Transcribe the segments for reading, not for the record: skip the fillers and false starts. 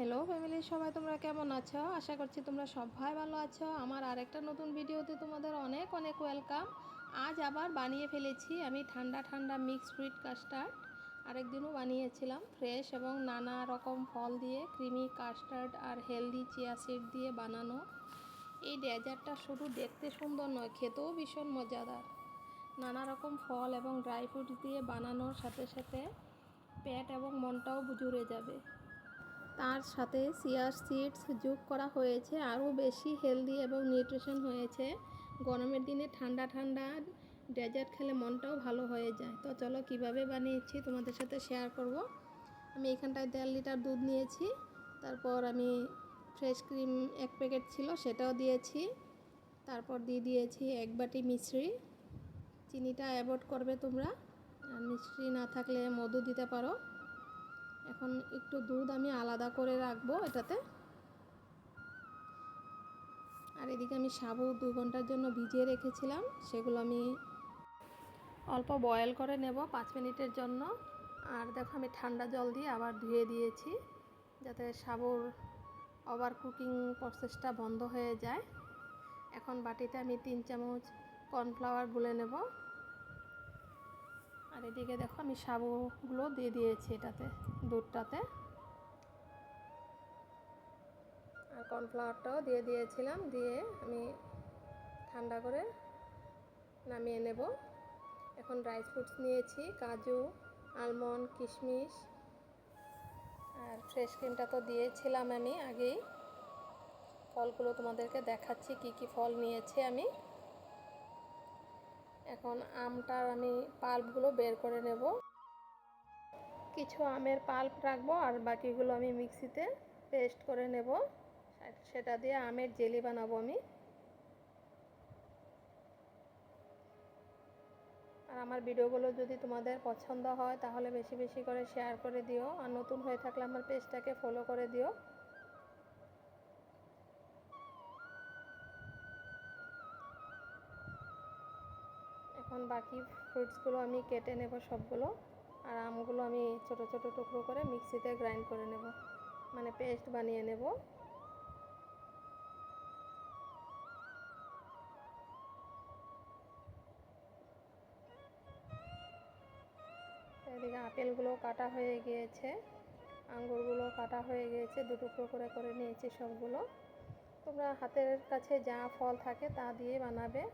Hello ফ্যামিলির সবাই, তোমরা কেমন আছো? আশা করছি তোমরা সবাই ভালো আছো। আমার আরেকটা নতুন ভিডিওতে তোমাদের অনেক অনেক ওয়েলকাম। আজ আবার বানিয়ে ফেলেছি আমি ঠান্ডা ঠান্ডা মিক্স ফ্রুট কাস্টার্ড। আরেকদিনও বানিয়েছিলাম ফ্রেশ এবং নানা রকম ফল দিয়ে ক্রিমি কাস্টার্ড আর হেলদি চিয়া সিড দিয়ে বানানো এই ডেজার্টটা শুধু দেখতে সুন্দর নয়, খেতেও ভীষণ মজাদার। নানা রকম ফল এবং ড্রাই ফ্রুট দিয়ে বানানোর সাথে সাথে পেট এবং মনটাও জুড়ে যাবে। তার সাথে চিয়া সিডস যোগ করা হয়েছে, আরও বেশি হেলদি এবং নিউট্রিশন হয়েছে। গরমের দিনে ঠান্ডা ঠান্ডা ডেজার্ট খেলে মনটাও ভালো হয়ে যায়। তো চলো কীভাবে বানিয়েছি তোমাদের সাথে শেয়ার করব। আমি এখানটায় 1.5 লিটার দুধ নিয়েছি, তারপর আমি ফ্রেশ ক্রিম 1 প্যাকেট ছিল সেটাও দিয়েছি, তারপর দিয়ে দিয়েছি 1 বাটি মিশ্রি। চিনিটা অ্যাভয়েড করবে তোমরা, আর মিশ্রি না থাকলে মধু দিতে পারো। এখন একটু দুধ আমি আলাদা করে রাখবো এটাতে। আর এদিকে আমি সাবু 2 ঘন্টার জন্য ভিজিয়ে রেখেছিলাম, সেগুলো আমি অল্প বয়েল করে নেব 5 মিনিটের জন্য। আর দেখো আমি ঠান্ডা জল দিয়ে আবার ধুয়ে দিয়েছি, যাতে সাবুর ওভার কুকিং প্রসেসটা বন্ধ হয়ে যায়। এখন বাটিতে আমি 3 চামচ কর্নফ্লাওয়ার গুলে নেব। আর এদিকে দেখো আমি সাবুগুলো দিয়ে দিয়েছি এটাতে, দুধটাতে। আর কর্নফ্লাওয়ারটাও দিয়ে দিয়েছিলাম, দিয়ে আমি ঠান্ডা করে নামিয়ে নেব। এখন ড্রাই ফ্রুটস নিয়েছি, কাজু, আলমন্ড, কিশমিশ, আর ফ্রেশ ক্রিমটা তো দিয়েছিলাম আমি আগেই। ফলগুলো তোমাদেরকে দেখাচ্ছি কি কি ফল নিয়েছি আমি। এখন আমটার আমি পাল্পগুলো বের করে নেব। কিছু আমের পাল্প রাখবো আর বাকিগুলো আমি মিক্সিতে পেস্ট করে নেব, সেটা দিয়ে আমের জেলি বানাবো আমি। আর আমার ভিডিওগুলো যদি তোমাদের পছন্দ হয় তাহলে বেশি বেশি করে শেয়ার করে দিও, আর নতুন হয়ে থাকলে আমার পেজটাকে ফলো করে দিও। এখন বাকি ফ্রুটসগুলো আমি কেটে নেব সবগুলো, আর আমগুলো আমি ছোট ছোট টুকরো করে মিক্সিতে গ্রাইন্ড করে নেব, মানে পেস্ট বানিয়ে নেব। এদিকে আপেলগুলো কাটা হয়ে গিয়েছে, আঙ্গুরগুলো কাটা হয়ে গিয়েছে, 2 টুকরো করে করে নিয়েছি সবগুলো। তোমরা হাতের কাছে যা ফল থাকে তা দিয়ে বানাবে।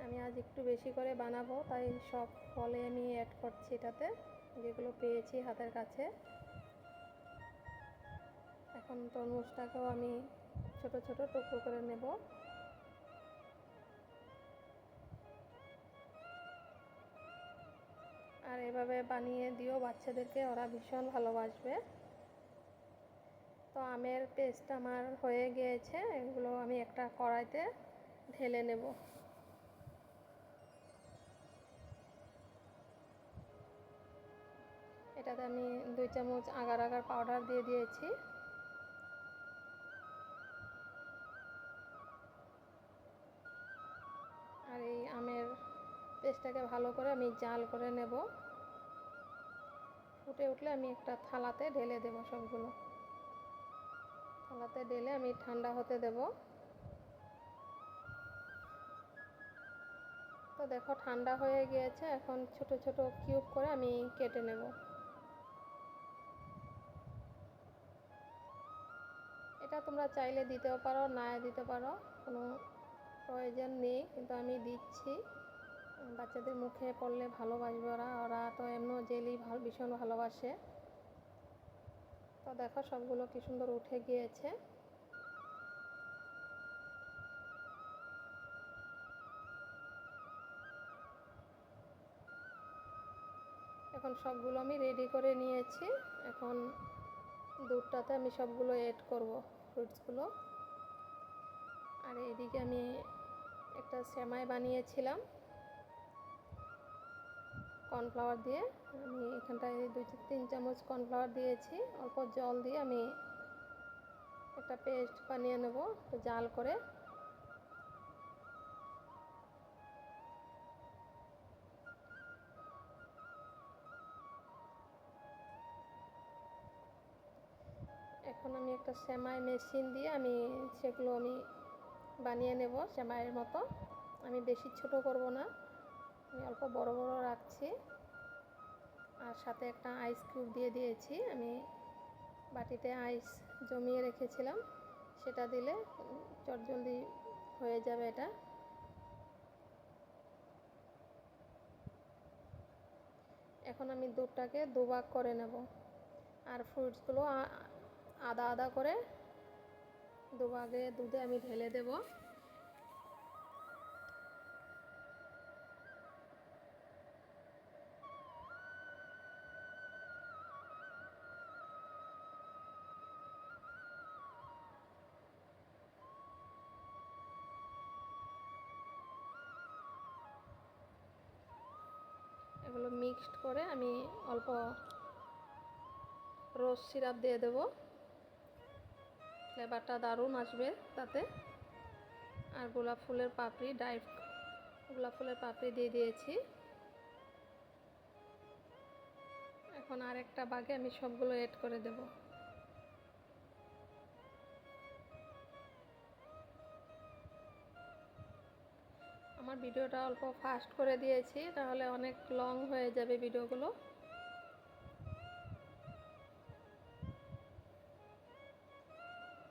আমি আজ একটু বেশি করে বানাবো, তাই সব ফলে আমি অ্যাড করছি এটাতে, যেগুলো পেয়েছি হাতের কাছে। এখন তরমুজটাকেও আমি ছোট ছোট টুকরো করে নেব। আর এভাবে বানিয়ে দিও বাচ্চাদেরকে, ওরা ভীষণ ভালোবাসবে। তো আমের পেস্ট আমার হয়ে গিয়েছে, এগুলো আমি একটা কড়াইতে ঢেলে নেব। এটাতে আমি 2 চামচ আগার আগার পাউডার দিয়ে দিয়েছি। আর এই আমের পেস্টটাকে ভালো করে আমি জাল করে নেব। ফুটে উঠলে আমি একটা থালাতে ঢেলে দেব সবগুলো। থালাতে ঢেলে আমি ঠান্ডা হতে দেব। তো দেখো ঠান্ডা হয়ে গিয়েছে, এখন ছোট ছোট কিউব করে আমি কেটে নেব। এটা তোমরা চাইলে দিতেও পারো, না দিতে পারো, কোনো প্রয়োজন নেই, কিন্তু আমি দিচ্ছি। বাচ্চাদের মুখে পড়লে ভালোবাসবে ওরা, ওরা তো এমনও জেলি ভীষণ ভালোবাসে। তো দেখো সবগুলো কি সুন্দর উঠে গিয়েছে। এখন সবগুলো আমি রেডি করে নিয়েছি। এখন দুধটাতে আমি সবগুলো অ্যাড করব, ফ্রুটসগুলো। আর এদিকে আমি একটা সেমাই বানিয়েছিলাম কর্নফ্লাওয়ার দিয়ে। আমি এখানটায় 2-3 চামচ কর্নফ্লাওয়ার দিয়েছি, অল্প জল দিয়ে আমি একটা পেস্ট বানিয়ে নেব একটু জাল করে। এখন আমি একটা সেমাই মেশিন দিয়ে সেগুলো বানিয়ে নেব সেমাইয়ের মতো। আমি বেশি ছোট করব না, আমি অল্প বড় বড় রাখছি। আর সাথে একটা আইস কিউব দিয়ে দিয়েছি। আমি বাটিতে আইস জমিয়ে রেখেছিলাম, সেটা দিলে চটজলদি হয়ে যাবে এটা। এখন আমি দুধটাকে দুভাগ করে নেব, আর ফ্রুটসগুলো আদা আদা করে দুভাগে দুধে আমি ঢেলে দেব। এগুলো মিক্সড করে আমি অল্প রোজ সিরাপ দিয়ে দেব, ফ্লেভারটা দারুণ আসবে তাতে। আর গোলাপ ফুলের পাপড়ি, গোলাপ ফুলের পাপড়ি দিয়ে দিয়েছি। এখন আর একটা বাগে আমি সবগুলো এড করে দেব। আমার ভিডিওটা অল্প ফাস্ট করে দিয়েছি, তাহলে অনেক লং হয়ে যাবে ভিডিওগুলো।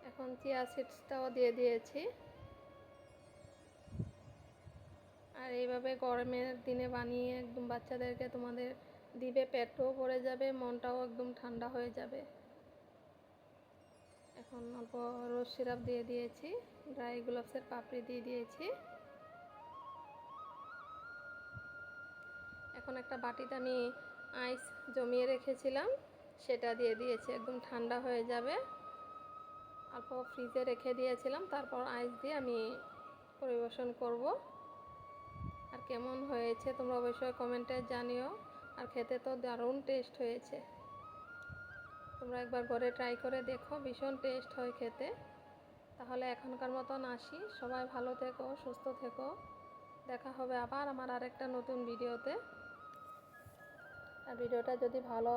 এখন চিয়া সিডসটাও দিয়ে দিয়েছি। আর এইভাবে গরমের দিনে বানিয়ে একদম বাচ্চাদেরকে তোমাদের দিবে, পেটও ভরে যাবে, মনটাও একদম ঠান্ডা হয়ে যাবে। এখন অল্প রোজ সিরাপ দিয়ে দিয়েছি, ড্রাই গোলাপসের পাপড়ি দিয়ে দিয়েছি। এখন একটা বাটিতে আমি আইস জমিয়ে রেখেছিলাম, সেটা দিয়ে দিয়েছি। একদম ঠান্ডা হয়ে যাবে, অল্প ফ্রিজে রেখে দিয়েছিলাম, তারপর আইস দিয়ে আমি পরিবেশন করব। আর কেমন হয়েছে তোমরা অবশ্যই কমেন্টে জানিও। আর খেতে তো দারুণ টেস্ট হয়েছে, তোমরা একবার ঘরে ট্রাই করে দেখো, ভীষণ টেস্ট হয় খেতে। তাহলে এখনকার মতন আসি, সবাই ভালো থেকো, সুস্থ থেকো। দেখা হবে আবার আমার আরেকটা নতুন ভিডিওতে। আর ভিডিওটা যদি ভালো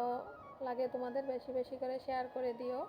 লাগে তোমাদের, বেশি বেশি করে শেয়ার করে দিও।